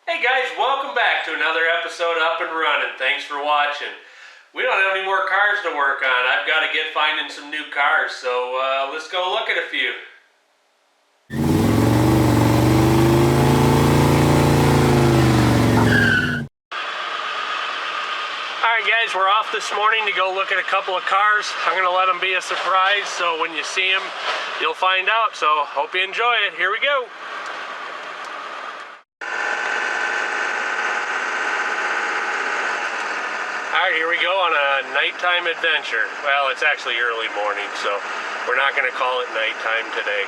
Hey guys, welcome back to another episode of Up-N-Runnin. Thanks for watching. We don't have any more cars to work on. I've got to get finding some new cars, so let's go look at a few. Alright guys, we're off this morning to go look at a couple of cars. I'm going to let them be a surprise, so when you see them, you'll find out. So hope you enjoy it. Here we go. Alright, here we go on a nighttime adventure. Well, it's actually early morning, so we're not going to call it nighttime today.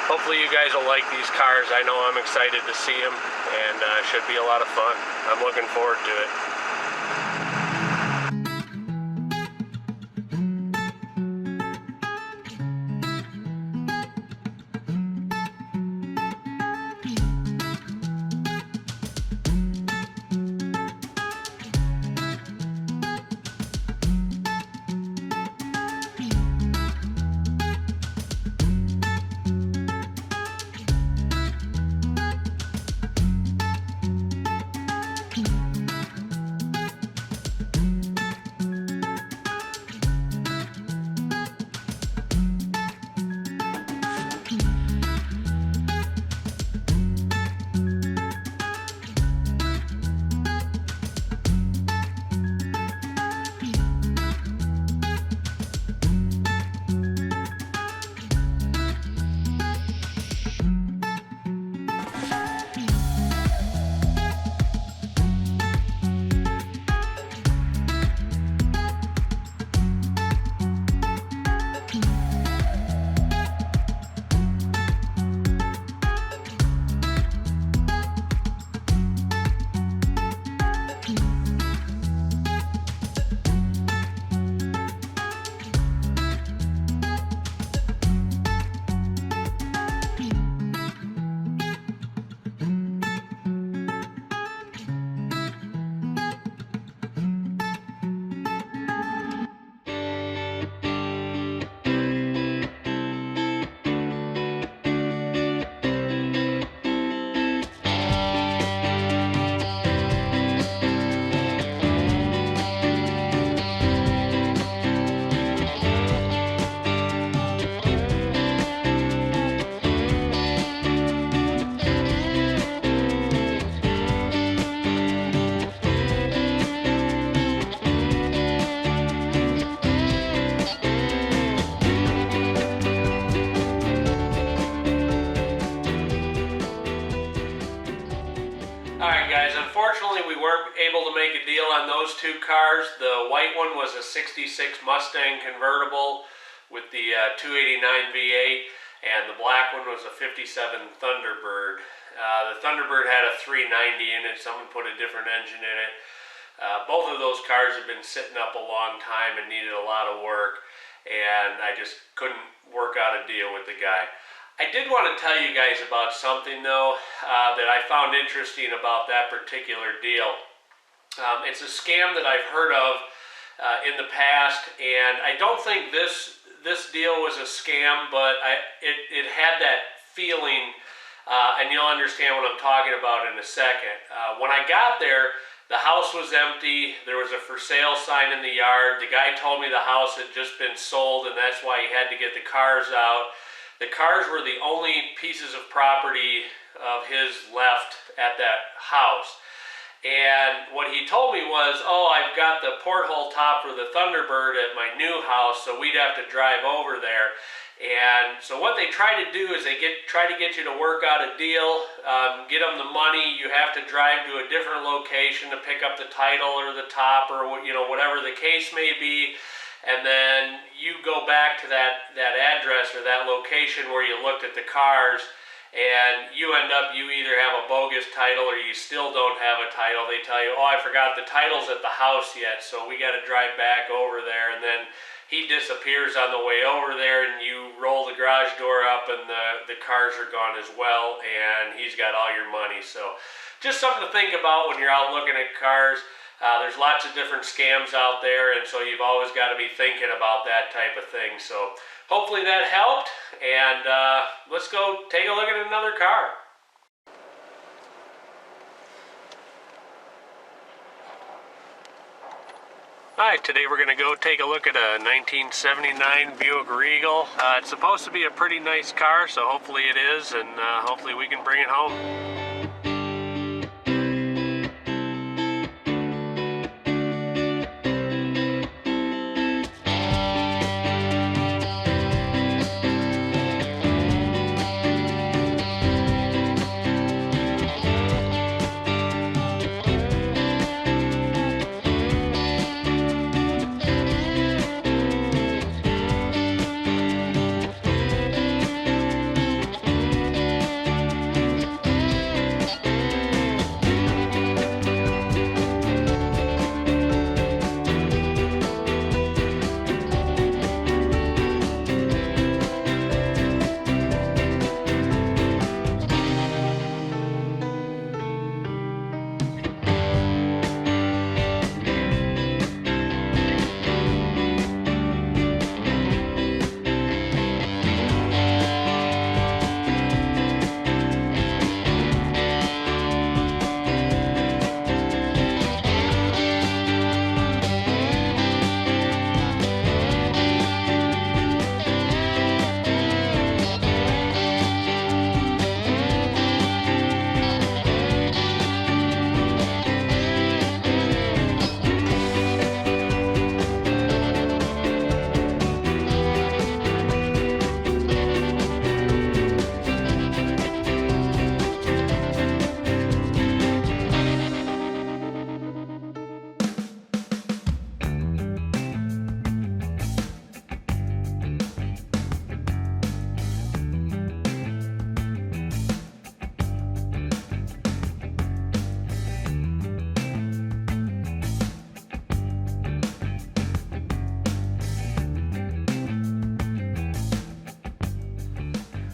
Hopefully you guys will like these cars. I know I'm excited to see them, and should be a lot of fun. I'm looking forward to it. Alright guys, unfortunately we weren't able to make a deal on those two cars. The white one was a 66 Mustang convertible with the 289 V8, and the black one was a 57 Thunderbird. The Thunderbird had a 390 in it. Someone put a different engine in it. Both of those cars have been sitting up a long time and needed a lot of work, and I just couldn't work out a deal with the guy. I did want to tell you guys about something though that I found interesting about that particular deal. It's a scam that I've heard of in the past, and I don't think this deal was a scam, but it had that feeling, and you'll understand what I'm talking about in a second. When I got there, the house was empty. There was a for sale sign in the yard. The guy told me the house had just been sold, and that's why he had to get the cars out. The cars were the only pieces of property of his left at that house. And what he told me was, oh, I've got the porthole top for the Thunderbird at my new house, so we'd have to drive over there. And so what they try to do is they try to get you to work out a deal, get them the money. You have to drive to a different location to pick up the title or the top, or whatever the case may be. And then you go back to that address or that location where you looked at the cars, and you either have a bogus title or you still don't have a title. They tell you, oh, I forgot the title's at the house yet, so we got to drive back over there. And then he disappears on the way over there, and you roll the garage door up, and the cars are gone as well, and he's got all your money. So just something to think about when you're out looking at cars. There's lots of different scams out there, and so you've always got to be thinking about that type of thing. So hopefully that helped, and let's go take a look at another car. Alright, today we're going to go take a look at a 1979 Buick Regal. It's supposed to be a pretty nice car, so hopefully it is, and hopefully we can bring it home.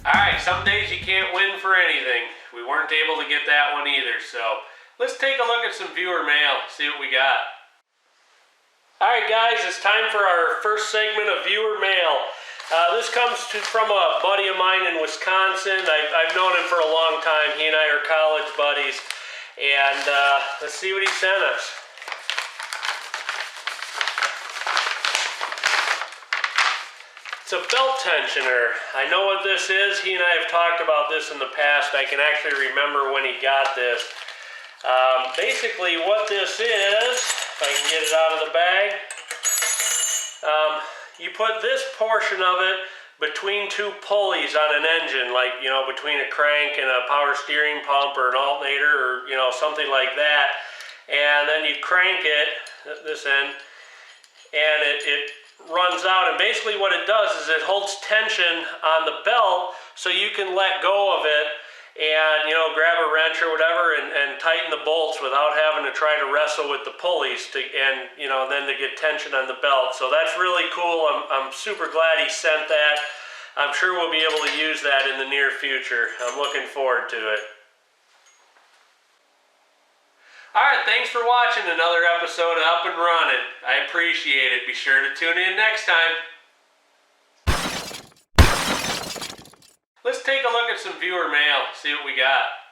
Alright, some days you can't win for anything. We weren't able to get that one either, so let's take a look at some viewer mail, see what we got. Alright guys, it's time for our first segment of viewer mail. This comes from a buddy of mine in Wisconsin. I've known him for a long time. He and I are college buddies. And let's see what he sent us. It's a belt tensioner. I know what this is. He and I have talked about this in the past. I can actually remember when he got this. Basically what this is, if I can get it out of the bag, you put this portion of it between two pulleys on an engine, like, you know, between a crank and a power steering pump or an alternator or, you know, something like that. And then you crank it, this end, and it runs out, and basically what it does is it holds tension on the belt so you can let go of it and, you know, grab a wrench or whatever and tighten the bolts without having to try to wrestle with the pulleys and, you know, then to get tension on the belt. So that's really cool. I'm super glad he sent that. I'm sure we'll be able to use that in the near future. I'm looking forward to it. Alright, thanks for watching another episode of Up-N-Runnin. I appreciate it. Be sure to tune in next time. Let's take a look at some viewer mail, see what we got.